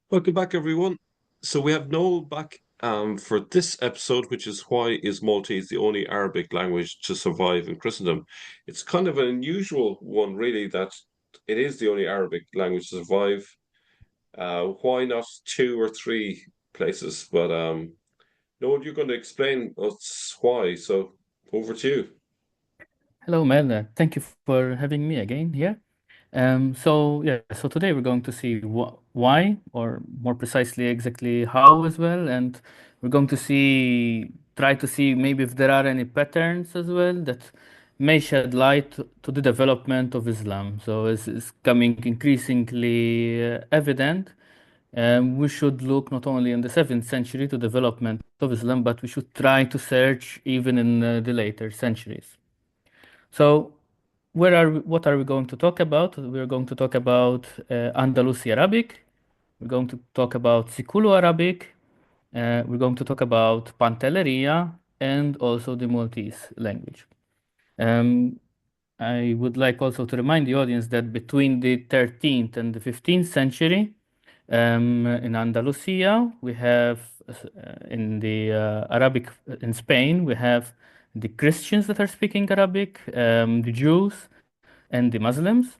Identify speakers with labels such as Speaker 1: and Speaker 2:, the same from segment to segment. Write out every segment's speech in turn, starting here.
Speaker 1: Welcome back, everyone. So we have Noel back for this episode, which is why is Maltese the only Arabic language to survive in Christendom? It's kind of an unusual one, really, that it is the only Arabic language to survive. Why not two or three places? But Noel, you're going to explain us why. So over to you.
Speaker 2: Hello, Mel. Thank you for having me again here. So today we're going to see why, or more precisely, exactly how as well, and we're going to try to see maybe if there are any patterns as well that may shed light to the development of Islam. So it's coming increasingly evident. We should look not only in the 7th century to development of Islam, but we should try to search even in the later centuries. So, what are we going to talk about? We're going to talk about Andalusi Arabic. We're going to talk about Siculo Arabic. We're going to talk about Pantelleria and also the Maltese language. Um, I would like also to remind the audience that between the 13th and the 15th century, in Andalusia, we have in the Arabic in Spain, we have the Christians that are speaking Arabic, the Jews, and the Muslims.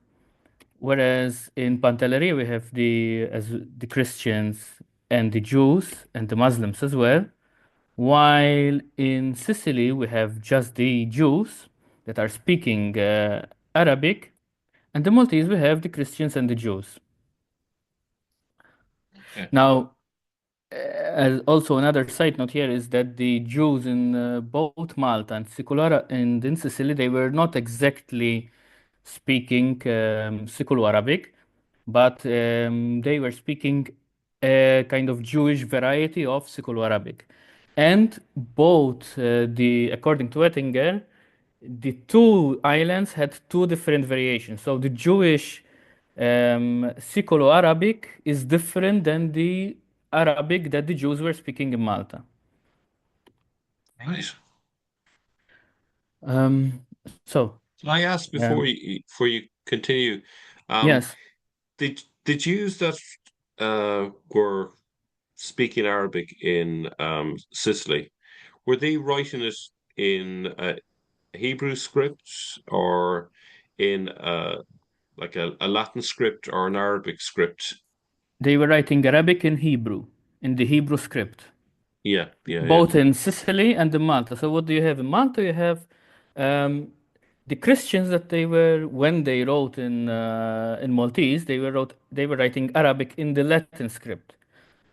Speaker 2: Whereas in Pantelleria, we have the Christians and the Jews and the Muslims as well. While in Sicily, we have just the Jews that are speaking Arabic, and the Maltese, we have the Christians and the Jews.
Speaker 1: Yeah.
Speaker 2: Now, as also another side note here is that the Jews in both Malta and Sicular and in Sicily, they were not exactly speaking Siculo Arabic, but they were speaking a kind of Jewish variety of Siculo Arabic. And both, according to Ettinger, the two islands had two different variations. So the Jewish Siculo Arabic is different than the Arabic that the Jews were speaking in Malta.
Speaker 1: Right.
Speaker 2: Um, so,
Speaker 1: Can I ask
Speaker 2: um,
Speaker 1: before you continue? Um,
Speaker 2: yes,
Speaker 1: the Jews that were speaking Arabic in Sicily, were they writing it in Hebrew script or in like a Latin script or an Arabic script?
Speaker 2: they were writing Arabic and Hebrew in the Hebrew script,
Speaker 1: Yeah, yeah, yeah,
Speaker 2: both in Sicily and in Malta. So, what do you have in Malta? You have um, the Christians that they were when they wrote in Maltese, they were writing Arabic in the Latin script.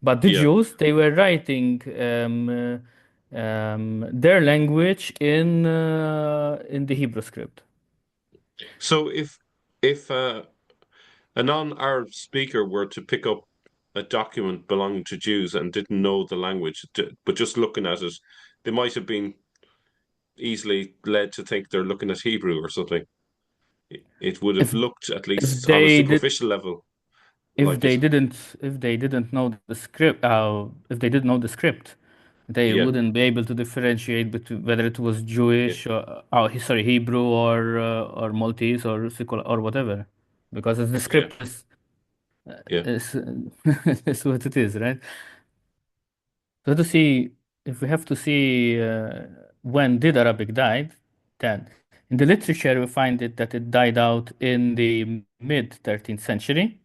Speaker 2: But the
Speaker 1: yeah.
Speaker 2: Jews, they were writing their language in the Hebrew script.
Speaker 1: So if a non-Arab speaker were to pick up a document belonging to Jews and didn't know the language, but just looking at it, they might have been easily led to think they're looking at Hebrew or something. It would have
Speaker 2: If
Speaker 1: looked, at
Speaker 2: if
Speaker 1: least on a
Speaker 2: they did
Speaker 1: superficial level, like it.
Speaker 2: if they didn't know the script, if they didn't know the script, they
Speaker 1: Yeah,
Speaker 2: wouldn't be able to differentiate between whether it was
Speaker 1: yeah,
Speaker 2: Jewish or sorry, Hebrew or Maltese or secular or whatever, because the
Speaker 1: yeah,
Speaker 2: script
Speaker 1: yeah.
Speaker 2: is, is what it is, right? So to see, if we have to see when did Arabic died, then in the literature we find it that it died out in the mid 13th century.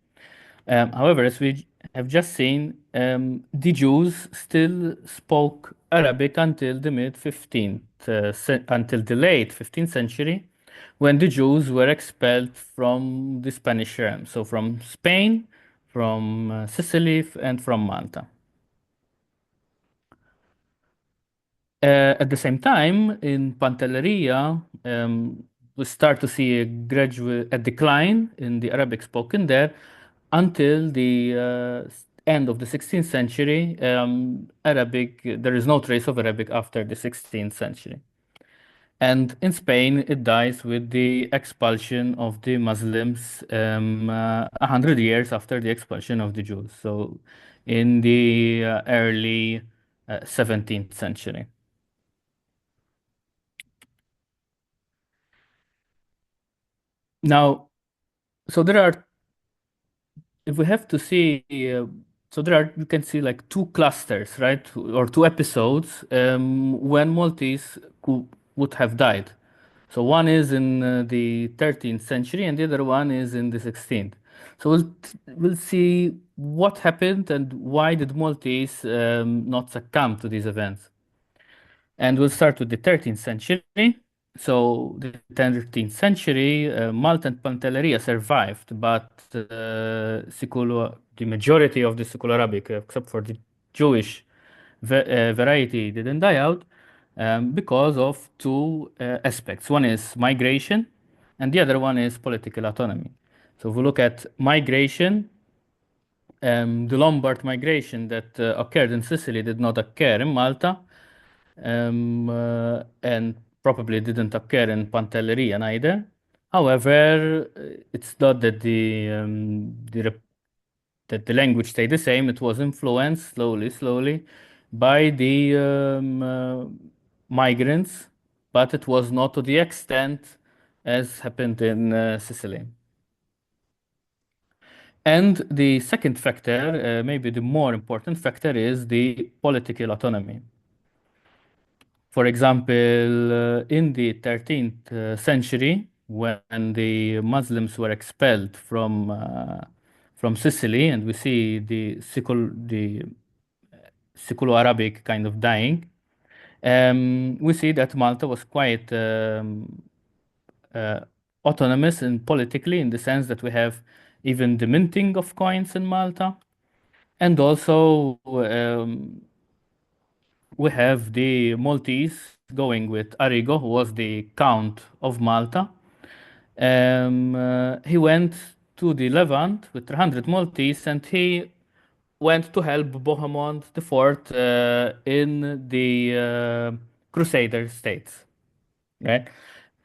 Speaker 2: However, as we have just seen, the Jews still spoke Arabic until the mid 15th, until the late 15th century, when the Jews were expelled from the Spanish realm, so from Spain, from Sicily, and from Malta. At the same time, in Pantelleria, we start to see a decline in the Arabic spoken there until the end of the 16th century. There is no trace of Arabic after the 16th century. And in Spain, it dies with the expulsion of the Muslims 100 years after the expulsion of the Jews. So in the early 17th century. Now, so there are, if we have to see So there are, you can see like two clusters, right, or two episodes when Maltese would have died. So one is in the 13th century and the other one is in the 16th. So we'll see what happened and why did Maltese not succumb to these events. And we'll start with the 13th century. So the 13th century, Malta and Pantelleria survived, but the majority of the Siculo-Arabic, except for the Jewish variety, didn't die out because of two aspects. One is migration, and the other one is political autonomy. So if we look at migration, the Lombard migration that occurred in Sicily did not occur in Malta, and probably didn't occur in Pantelleria either. However, it's not that that the language stayed the same. It was influenced slowly by the migrants, but it was not to the extent as happened in Sicily. And the second factor, maybe the more important factor, is the political autonomy. For example, in the 13th century, when the Muslims were expelled from Sicily, and we see the Siculo-Arabic kind of dying, we see that Malta was quite uh, autonomous and politically in the sense that we have even the minting of coins in Malta, and also we have the Maltese going with Arrigo, who was the Count of Malta. He went to the Levant with 300 Maltese and he went to help Bohemond the Fourth in the Crusader states, right?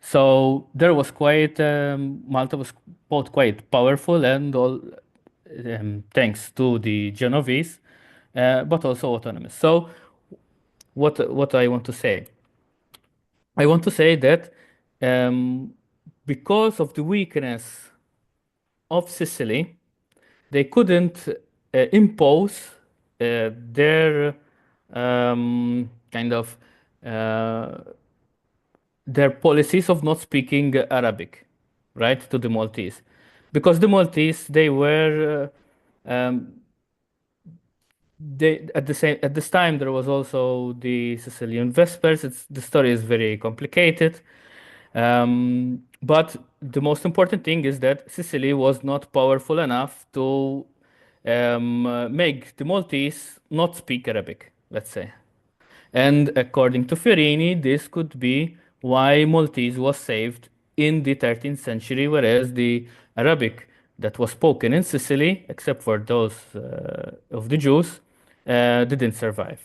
Speaker 2: So there was quite Malta was both quite powerful and all thanks to the Genovese, but also autonomous. So what I want to say? I want to say that um, because of the weakness of Sicily, they couldn't impose their kind of uh, their policies of not speaking Arabic, right, to the Maltese, because the Maltese they were they at the same at this time there was also the Sicilian Vespers. The story is very complicated, but the most important thing is that Sicily was not powerful enough to make the Maltese not speak Arabic, let's say. And according to Fiorini, this could be why Maltese was saved in the 13th century, whereas the Arabic that was spoken in Sicily, except for those of the Jews, didn't survive.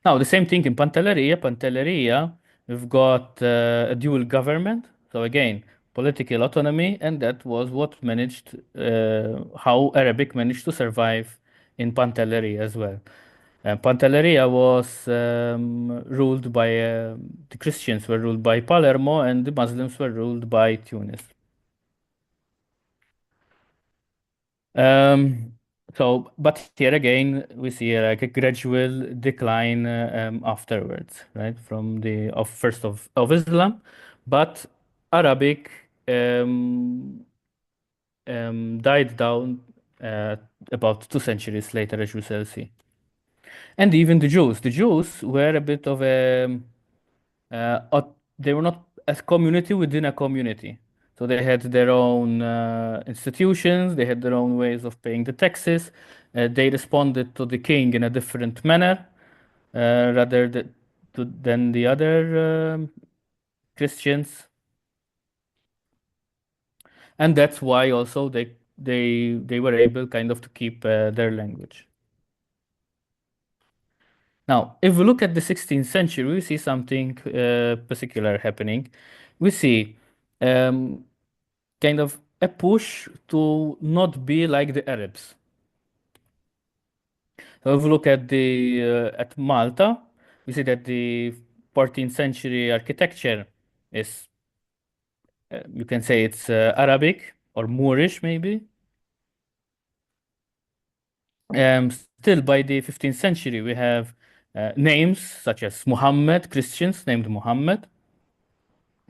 Speaker 2: Now, the same thing in Pantelleria. Pantelleria, we've got a dual government. So again, political autonomy, and that was what managed, how Arabic managed to survive in Pantelleria as well. Pantelleria was ruled by, the Christians were ruled by Palermo, and the Muslims were ruled by Tunis. Um, but here again, we see like a gradual decline afterwards, right? From the of first of Islam, but Arabic um, died down uh, about 2 centuries later, as you shall see. And even the Jews were a bit of a they were not a community within a community. So they had their own institutions, they had their own ways of paying the taxes. They responded to the king in a different manner rather than the other Christians. And that's why also they were able kind of to keep their language. Now, if we look at the 16th century, we see something particular happening. We see um, kind of a push to not be like the Arabs. So if we look at the at Malta, we see that the 14th century architecture is you can say it's Arabic or Moorish maybe. Still, by the 15th century, we have names such as Muhammad, Christians named Muhammad,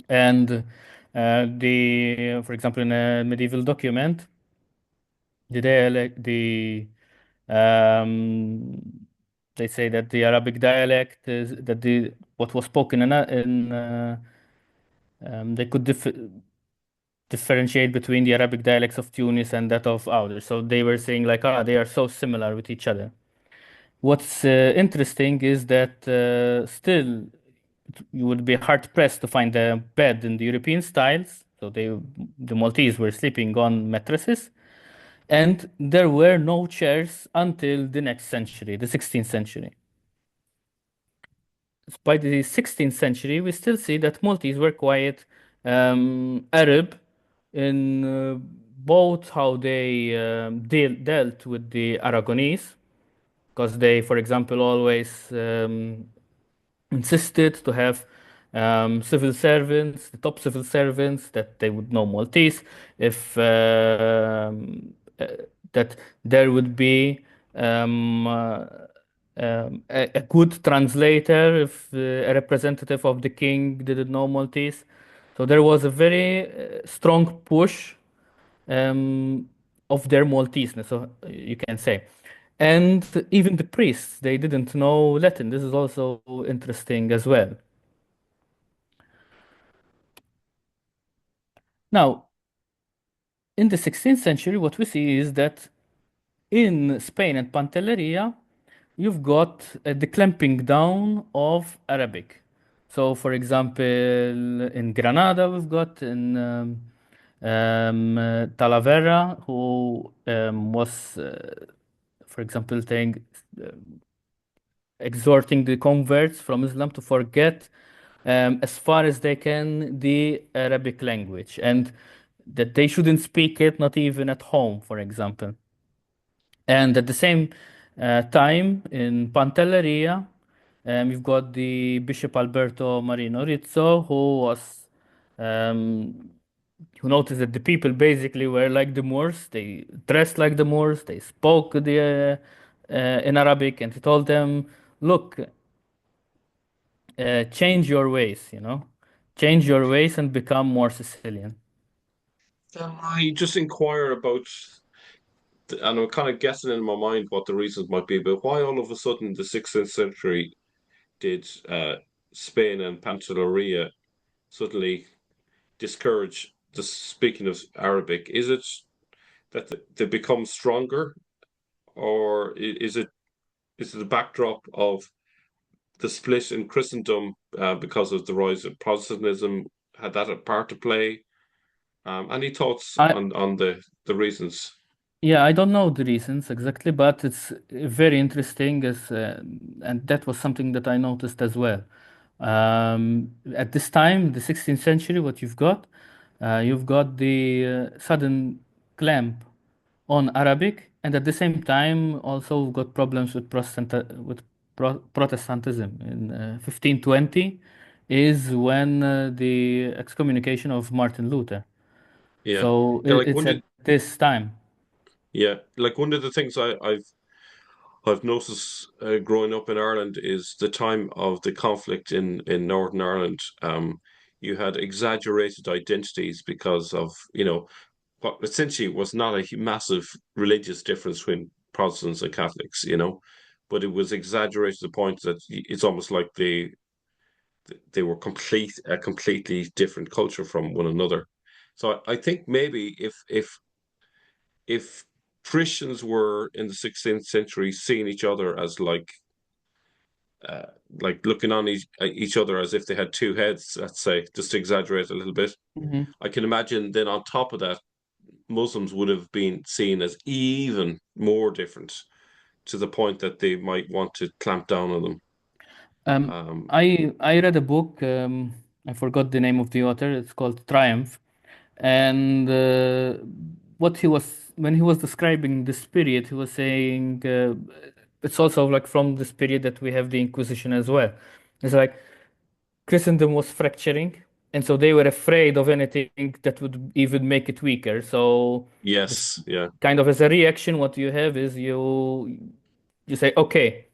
Speaker 2: and for example, in a medieval document, the dialect, um, they say that the Arabic dialect is that the what was spoken they could differentiate between the Arabic dialects of Tunis and that of others. So they were saying like, they are so similar with each other. What's interesting is that still you would be hard pressed to find a bed in the European styles. So the Maltese were sleeping on mattresses, and there were no chairs until the next century, the 16th century. By the 16th century, we still see that Maltese were quite Arab in both how they dealt with the Aragonese, because they, for example, always insisted to have civil servants, the top civil servants, that they would know Maltese, if that there would be a good translator if a representative of the king didn't know Maltese. So there was a very strong push um, of their Malteseness, so you can say. And even the priests, they didn't know Latin. This is also interesting as well. Now, in the 16th century, what we see is that in Spain and Pantelleria, you've got the clamping down of Arabic. So, for example, in Granada, we've got in Talavera, who was, for example, saying, exhorting the converts from Islam to forget as far as they can the Arabic language and that they shouldn't speak it, not even at home, for example. And at the same time, in Pantelleria, you've got the Bishop Alberto Marino Rizzo, um, who noticed that the people basically were like the Moors. They dressed like the Moors. They spoke in Arabic, and he told them, "Look, change your ways. Change your ways and become more Sicilian."
Speaker 1: I just inquire about, and I'm kind of guessing in my mind what the reasons might be, but why all of a sudden the 16th century did Spain and Pantelleria suddenly discourage the speaking of Arabic? Is it that they become stronger, or is it a backdrop of the split in Christendom because of the rise of Protestantism? Had that a part to play? Any thoughts
Speaker 2: I
Speaker 1: on the reasons?
Speaker 2: Yeah, I don't know the reasons exactly, but it's very interesting and that was something that I noticed as well. At this time, the 16th century, what you've got the sudden clamp on Arabic, and at the same time, also we've got problems with Protestantism. In 1520 is when the excommunication of Martin Luther.
Speaker 1: Yeah,
Speaker 2: So
Speaker 1: yeah, like
Speaker 2: it's at this time.
Speaker 1: one of the things I've noticed growing up in Ireland is the time of the conflict in Northern Ireland. You had exaggerated identities because of, what essentially was not a massive religious difference between Protestants and Catholics, but it was exaggerated to the point that it's almost like they were a completely different culture from one another. So I think maybe if Christians were in the 16th century seeing each other as uh, like looking on each other as if they had two heads, let's say, just to exaggerate a little bit.
Speaker 2: Mhm.
Speaker 1: I can imagine then on top of that, Muslims would have been seen as even more different to the point that they might want to clamp down on them.
Speaker 2: Um,
Speaker 1: Um,
Speaker 2: I read a book. I forgot the name of the author. It's called Triumph, and what he was when he was describing this period, he was saying it's also like from this period that we have the Inquisition as well. It's like Christendom was fracturing, and so they were afraid of anything that would even make it weaker. So this
Speaker 1: Yes, yeah,
Speaker 2: kind of as a reaction, what you have is you say, okay,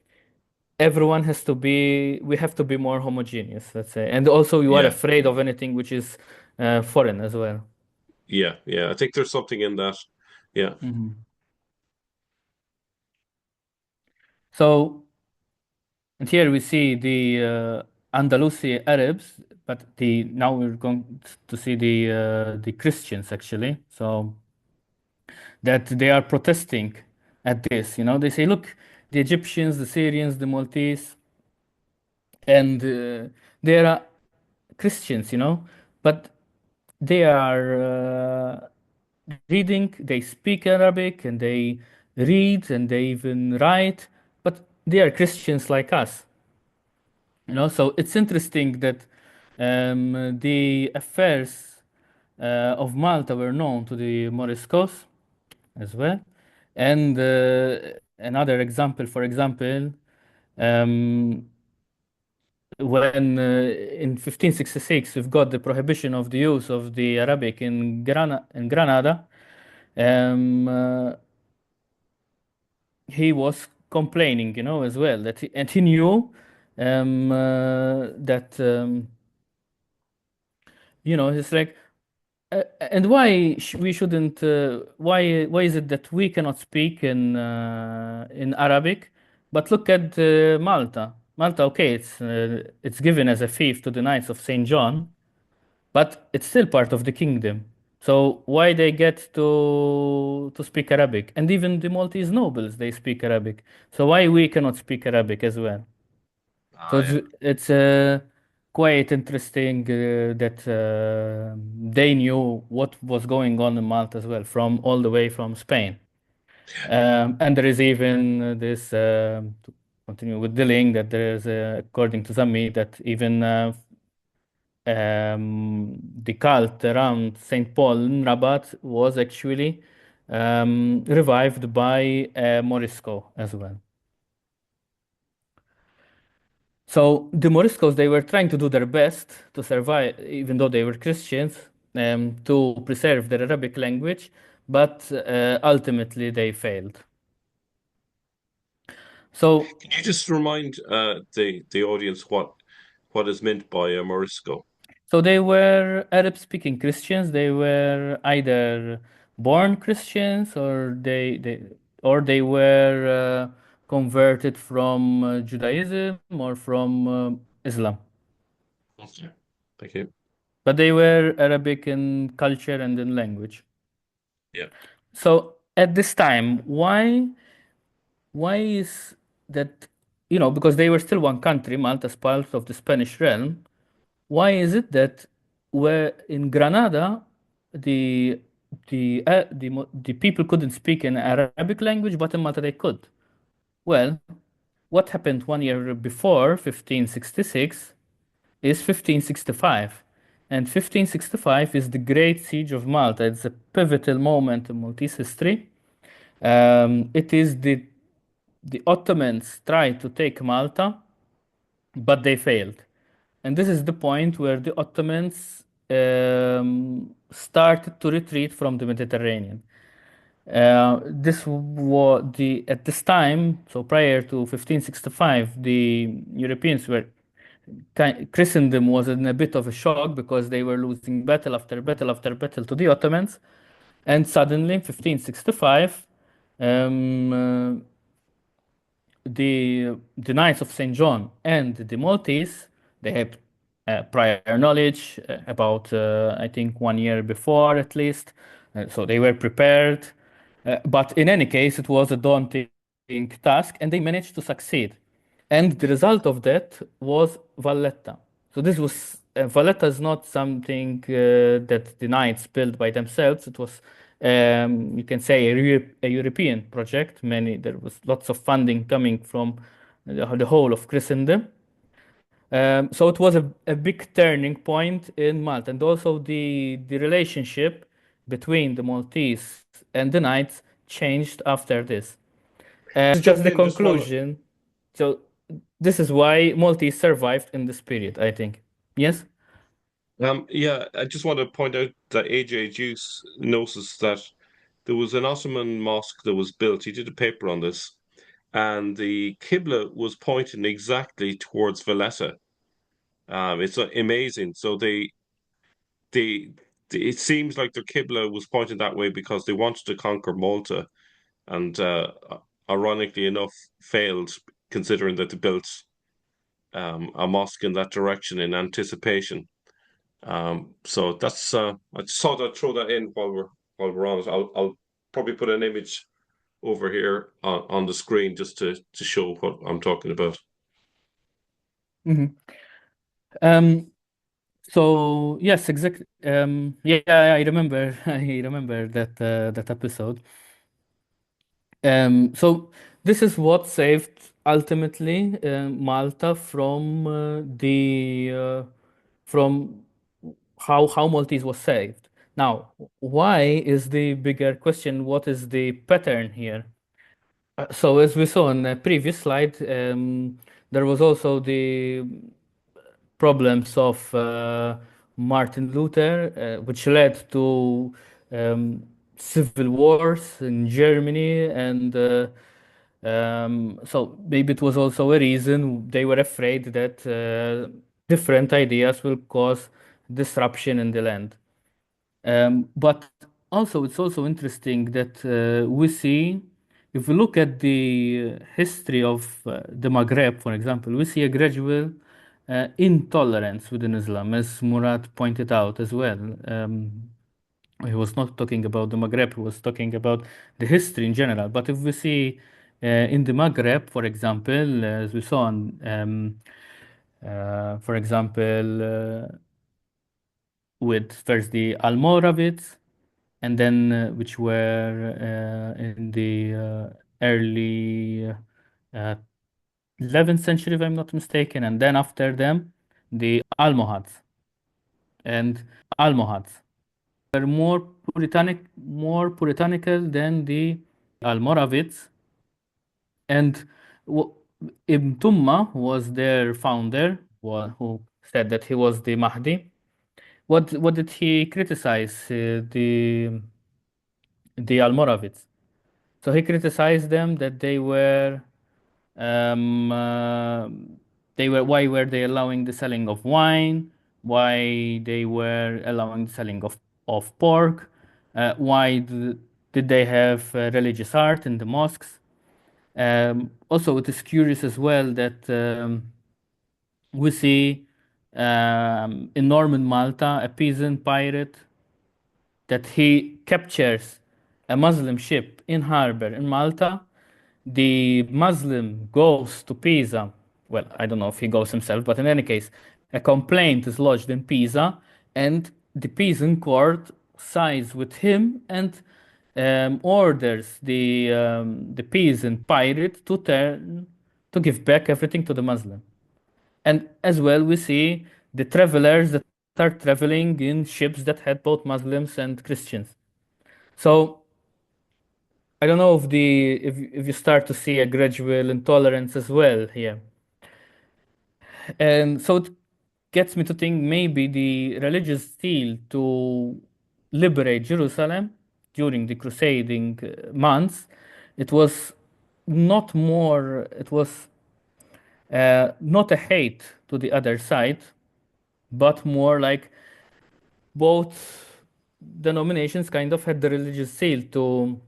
Speaker 2: everyone has to be, we have to be more homogeneous, let's say, and also you are
Speaker 1: yeah,
Speaker 2: afraid of anything which is foreign as well.
Speaker 1: yeah, yeah. I think there's something in that. Yeah.
Speaker 2: Mhm. So, and here we see the Andalusi Arabs, but the now we're going to see the Christians actually. So that they are protesting at this. You know, they say, look, the Egyptians, the Syrians, the Maltese, and they are Christians, you know, but they are reading, they speak Arabic, and they read, and they even write, but they are Christians like us. You know, so it's interesting that the affairs of Malta were known to the Moriscos as well. And another example, for example, um, when in 1566 we've got the prohibition of the use of the Arabic in Granada, um, uh, he was complaining, you know, as well that and he knew that you know, it's like, and why we shouldn't? Why is it that we cannot speak in Arabic? But look at Malta. Malta, okay, it's given as a fief to the Knights of Saint John, but it's still part of the kingdom. So why they get to speak Arabic? And even the Maltese nobles they speak Arabic. So why we cannot speak Arabic as well? So
Speaker 1: Ah, yeah.
Speaker 2: it's quite interesting that they knew what was going on in Malta as well, from all the way from Spain. And there is even this, to continue with the link, that there is, according to Zami, that even the cult around Saint Paul in Rabat was actually revived by Morisco as well. So the Moriscos, they were trying to do their best to survive, even though they were Christians, to preserve their Arabic language, but ultimately they failed. So,
Speaker 1: Can you just remind the audience what is meant by a Morisco?
Speaker 2: so they were Arab-speaking Christians. They were either born Christians or they were converted from Judaism or from Islam.
Speaker 1: Okay. Thank you.
Speaker 2: But they were Arabic in culture and in language.
Speaker 1: Yeah.
Speaker 2: So at this time, why is that, you know, because they were still one country, Malta as part of the Spanish realm, why is it that where in Granada the the people couldn't speak in Arabic language, but in Malta they could? Well, what happened 1 year before 1566 is 1565. And 1565 is the Great Siege of Malta. It's a pivotal moment in Maltese history. It is the Ottomans tried to take Malta, but they failed. And this is the point where the Ottomans started to retreat from the Mediterranean. This was the at this time, so prior to 1565, the Europeans were Christendom was in a bit of a shock because they were losing battle after battle after battle to the Ottomans, and suddenly, in 1565, um, the Knights of Saint John and the Maltese, they had prior knowledge about I think 1 year before at least, so they were prepared. But in any case, it was a daunting task, and they managed to succeed. And the result of that was Valletta. So this was Valletta is not something that the knights built by themselves. It was, you can say, a European project. There was lots of funding coming from the whole of Christendom. So it was a big turning point in Malta, and also the relationship between the Maltese and the knights changed after this. It's
Speaker 1: Just
Speaker 2: just
Speaker 1: jump
Speaker 2: the
Speaker 1: in just while
Speaker 2: conclusion. So this is why Maltese survived in this period, I think. Yes?
Speaker 1: Yeah, I just want to point out that AJ Juice noticed that there was an Ottoman mosque that was built. He did a paper on this, and the Qibla was pointing exactly towards Valletta. It's amazing. So they, it seems like their Qibla was pointed that way because they wanted to conquer Malta, and ironically enough, failed, considering that they built a mosque in that direction in anticipation. So that's I just thought I'd throw that in while we're on it. I'll probably put an image over here on the screen just to show what I'm talking about.
Speaker 2: Mhm. Um, so yes, exactly. Yeah, I remember. I remember that that episode. So this is what saved ultimately Malta from from how Maltese was saved. Now, why is the bigger question? What is the pattern here? So as we saw in the previous slide, there was also the problems of Martin Luther, which led to civil wars in Germany, and so maybe it was also a reason they were afraid that different ideas will cause disruption in the land. But also, it's also interesting that we see, if we look at the history of the Maghreb, for example, we see a gradual intolerance within Islam, as Murad pointed out as well. He was not talking about the Maghreb, he was talking about the history in general. But if we see in the Maghreb, for example, as we saw on, for example, with first the Almoravids, and then which were in the early uh, 11th century, if I'm not mistaken, and then after them, the Almohads and Almohads were more puritanical than the Almoravids, and w- Ibn Tumma was their founder, who said that he was the Mahdi. What did he criticize the Almoravids? So he criticized them that um, uh, they were why were they allowing the selling of wine? Why they were allowing the selling of pork? Did they have religious art in the mosques? Also, it is curious as well that we see in Norman Malta a peasant pirate that he captures a Muslim ship in harbor in Malta. The Muslim goes to Pisa. Well, I don't know if he goes himself, but in any case, a complaint is lodged in Pisa, and the Pisan court sides with him and orders the Pisan pirate to give back everything to the Muslim. And as well, we see the travelers that are traveling in ships that had both Muslims and Christians. So I don't know if you start to see a gradual intolerance as well here. And so it gets me to think maybe the religious zeal to liberate Jerusalem during the crusading months, it was it was not a hate to the other side, but more like both denominations kind of had the religious zeal to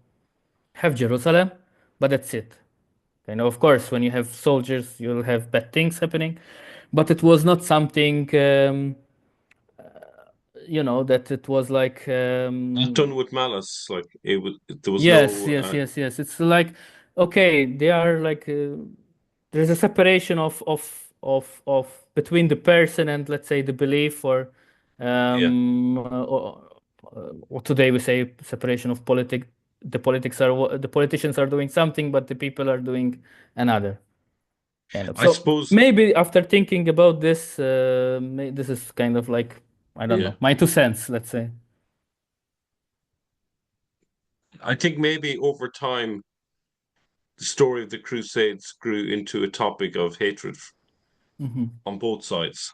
Speaker 2: have Jerusalem, but that's it. Of course, when you have soldiers, you'll have bad things happening, but it was not something, that it was like,
Speaker 1: Not done with malice, like it was. There was
Speaker 2: yes,
Speaker 1: no.
Speaker 2: yes, yes, yes. It's like, okay, they are like, there's a separation of between the person and let's say the belief,
Speaker 1: Yeah,
Speaker 2: or today we say separation of politic. The politicians are doing something, but the people are doing another.
Speaker 1: I
Speaker 2: So
Speaker 1: suppose.
Speaker 2: maybe after thinking about this, this is kind of like, I don't
Speaker 1: Yeah,
Speaker 2: know, my 2 cents, let's say.
Speaker 1: I think maybe over time the story of the Crusades grew into a topic of hatred
Speaker 2: Mhm.
Speaker 1: on both sides.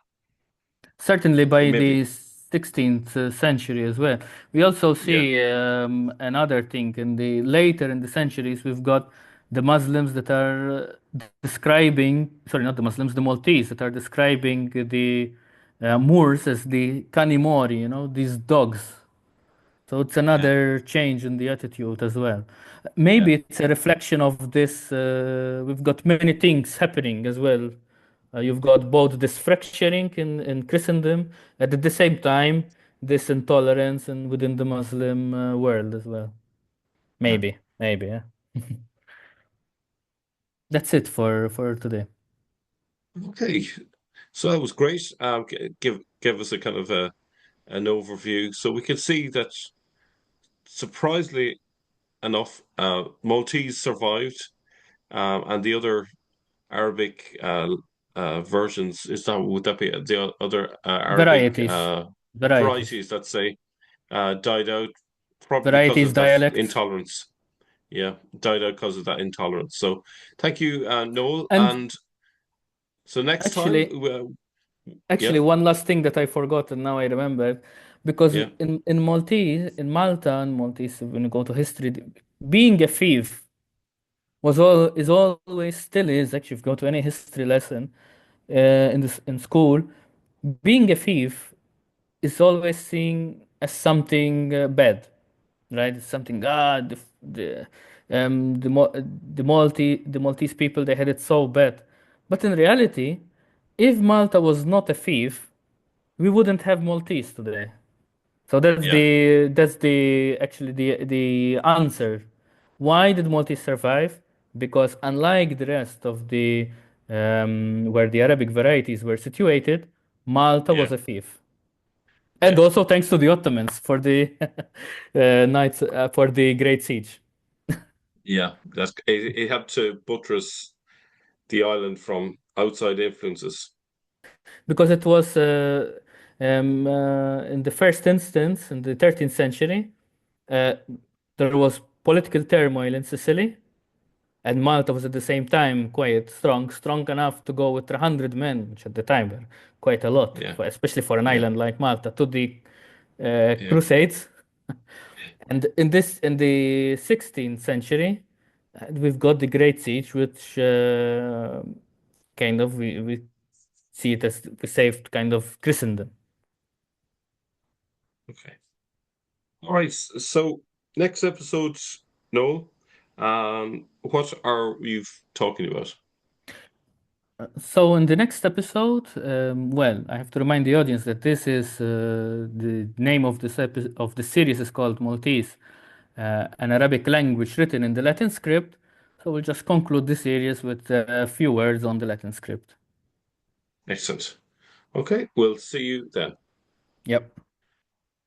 Speaker 2: Certainly by the
Speaker 1: Maybe.
Speaker 2: 16th century as well. We also
Speaker 1: Yeah,
Speaker 2: see another thing in the later in the centuries. We've got the Muslims that are describing, sorry, not the Muslims, the Maltese that are describing the Moors as the canimori, these dogs. So it's
Speaker 1: yeah,
Speaker 2: another change in the attitude as well.
Speaker 1: yeah,
Speaker 2: Maybe it's a reflection of this. We've got many things happening as well. You've got both this fracturing in Christendom, and at the same time, this intolerance and within the Muslim world as well.
Speaker 1: yeah.
Speaker 2: Maybe, yeah. That's it for today.
Speaker 1: Okay, so that was great. Give us a kind of an overview, so we can see that surprisingly enough, Maltese survived, and the other Arabic versions, is that would that be the other Arabic
Speaker 2: Varieties, varieties,
Speaker 1: varieties, let's say, died out probably because
Speaker 2: varieties,
Speaker 1: of that
Speaker 2: dialects,
Speaker 1: intolerance. Yeah, died out because of that intolerance. So thank you, Noel.
Speaker 2: and
Speaker 1: And so next time,
Speaker 2: actually,
Speaker 1: yeah,
Speaker 2: Actually, one last thing that I forgot and now I remember, because
Speaker 1: yeah,
Speaker 2: in Maltese, in Malta and Maltese, when you go to history, being a thief is always still is actually if you go to any history lesson in school, being a thief is always seen as something bad, right? It's something the Maltese people they had it so bad, but in reality, if Malta was not a thief we wouldn't have Maltese today. So
Speaker 1: yeah,
Speaker 2: that's the actually the answer. Why did Maltese survive? Because unlike the rest of the where the Arabic varieties were situated, Malta
Speaker 1: yeah,
Speaker 2: was a fief. And
Speaker 1: yeah,
Speaker 2: also thanks to the Ottomans for the nights for the Great Siege.
Speaker 1: yeah. That's it had to buttress the island from outside influences.
Speaker 2: Because it was in the first instance in the 13th century, uh, there was political turmoil in Sicily, and Malta was at the same time quite strong enough to go with 100 men, which at the time were quite a lot,
Speaker 1: Yeah,
Speaker 2: especially for an
Speaker 1: yeah,
Speaker 2: island like Malta, to the
Speaker 1: yeah.
Speaker 2: Crusades. And in the 16th century, we've got the Great Siege, which kind of we see it as we saved kind of Christendom.
Speaker 1: Okay. All right. So next episode, Noel, what are you talking about?
Speaker 2: So in the next episode, well, I have to remind the audience that this is the name of this of the series is called Maltese, an Arabic language written in the Latin script. So we'll just conclude this series with a few words on the Latin script.
Speaker 1: Excellent. Okay, we'll see you then.
Speaker 2: Yep.